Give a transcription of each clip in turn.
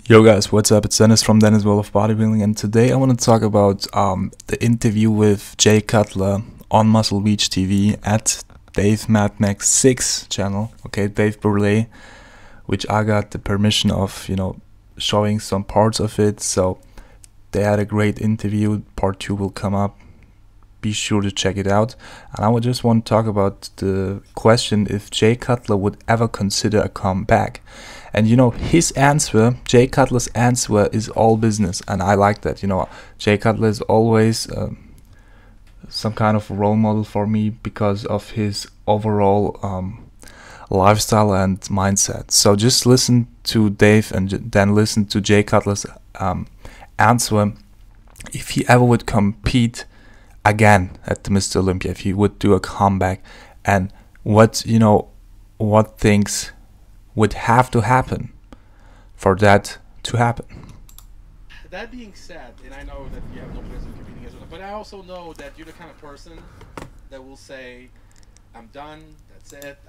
Yo guys, what's up? It's Deniz from Deniz World of Bodybuilding, and today I want to talk about the interview with Jay Cutler on Muscle Beach TV at Dave Mad Max 6 channel, okay, Dave Burley, which I got the permission of, showing some parts of it. So they had a great interview. Part 2 will come up. Be sure to check it out. And I would just want to talk about the question if Jay Cutler would ever consider a comeback. And his answer, Jay Cutler's answer, is all business, and I like that. Jay Cutler is always some kind of role model for me because of his overall lifestyle and mindset. So just listen to Dave and then listen to Jay Cutler's answer if he ever would compete again at the Mr. Olympia, if he would do a comeback, and what things would have to happen for that to happen. That being said, and I know that you have no plans of competing as well, but I also know that you're the kind of person that will say, I'm done, that's it.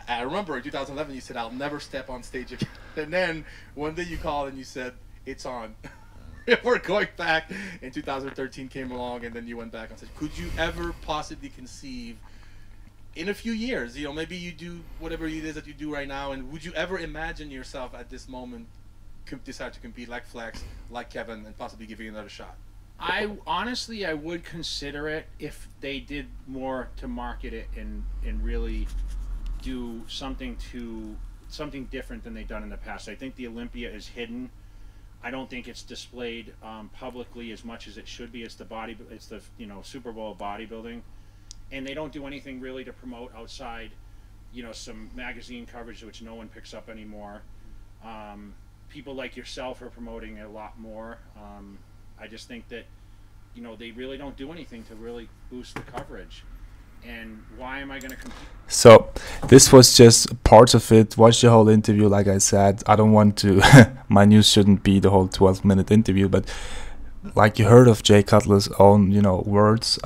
I remember in 2011 you said, I'll never step on stage again. And then one day you called and you said, it's on. We're going back. And 2013 came along and then you went back on stage. Could you ever possibly conceive in a few years, maybe you do whatever it is that you do right now, and would you ever imagine yourself at this moment decide to compete like Flex, like Kevin, and possibly giving it another shot? I honestly would consider it if they did more to market it and really do something different than they've done in the past. I think the Olympia is hidden. I don't think it's displayed publicly as much as it should be. It's the Super Bowl of bodybuilding. And they don't do anything really to promote outside, some magazine coverage, which no one picks up anymore. People like yourself are promoting it a lot more. I just think that, they really don't do anything to really boost the coverage. And why am I going to compete? So this was just parts of it. Watch the whole interview. Like I said, I don't want to, my news shouldn't be the whole 12-minute interview, but like you heard of Jay Cutler's own, words,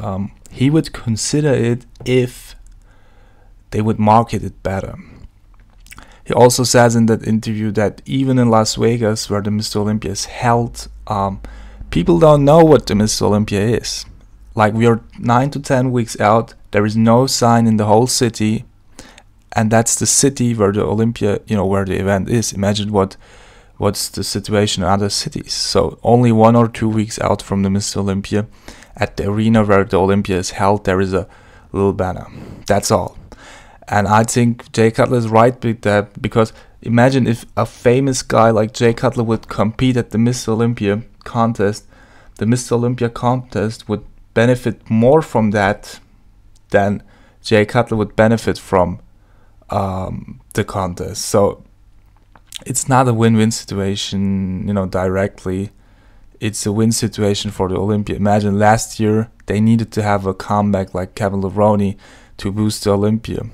he would consider it if they would market it better. He also says in that interview that even in Las Vegas, where the Mr. Olympia is held, people don't know what the Mr. Olympia is. Like, we are 9 to 10 weeks out, there is no sign in the whole city, and that's the city where the Olympia, where the event is. Imagine what's the situation in other cities. So only 1 or 2 weeks out from the Mr. Olympia, at the arena where the Olympia is held, there is a little banner. That's all. And I think Jay Cutler is right with that, because imagine if a famous guy like Jay Cutler would compete at the Mr. Olympia contest. The Mr. Olympia contest would benefit more from that than Jay Cutler would benefit from the contest. So it's not a win-win situation, directly. It's a win situation for the Olympia. Imagine last year they needed to have a comeback like Kevin Levrone to boost the Olympia.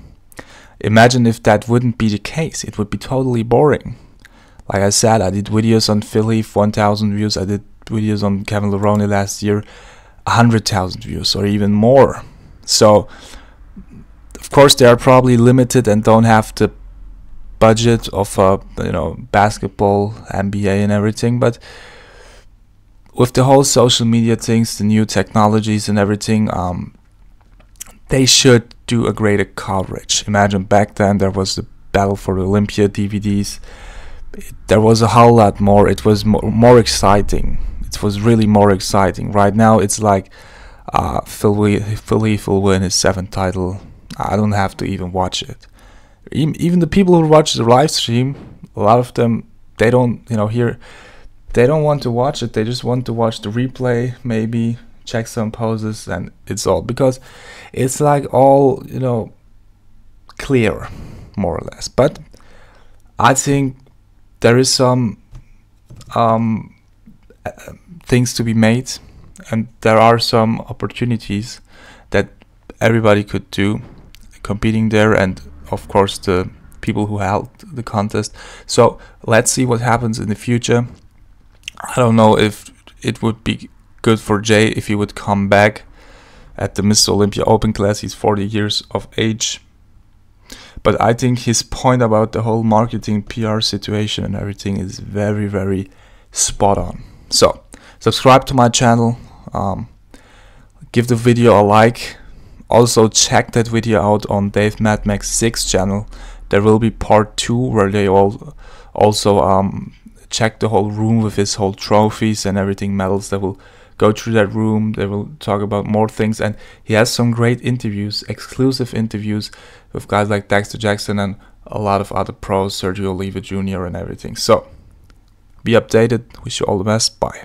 Imagine if that wouldn't be the case. It would be totally boring. Like I said, I did videos on Phil Heath, 1,000 views. I did videos on Kevin Levrone last year, 100,000 views or even more. So, of course, they are probably limited and don't have the budget of basketball, NBA and everything, but with the whole social media things, the new technologies and everything, they should do a greater coverage. Imagine back then there was the Battle for the Olympia DVDs. There was a whole lot more. It was more exciting. It was really more exciting. Right now it's like Phil Heath will win his 7th title. I don't have to even watch it. Even the people who watch the live stream, a lot of them, they don't, they don't want to watch it. They just want to watch the replay, maybe check some poses, and it's all, because it's like all, clear, more or less. But I think there is some things to be made, and there are some opportunities that everybody could do competing there, and of course the people who held the contest. So let's see what happens in the future. I don't know if it would be good for Jay if he would come back at the Mr. Olympia Open class. He's 40 years of age. But I think his point about the whole marketing PR situation and everything is very, very spot on. So subscribe to my channel, give the video a like. Also check that video out on Dave Mad Max 6 channel. There will be part 2 where they also check the whole room with his whole trophies and everything, medals. They will go through that room, they will talk about more things, and he has some great interviews, exclusive interviews with guys like Dexter Jackson and a lot of other pros, Sergio Oliva Jr. and everything. So be updated. Wish you all the best. Bye.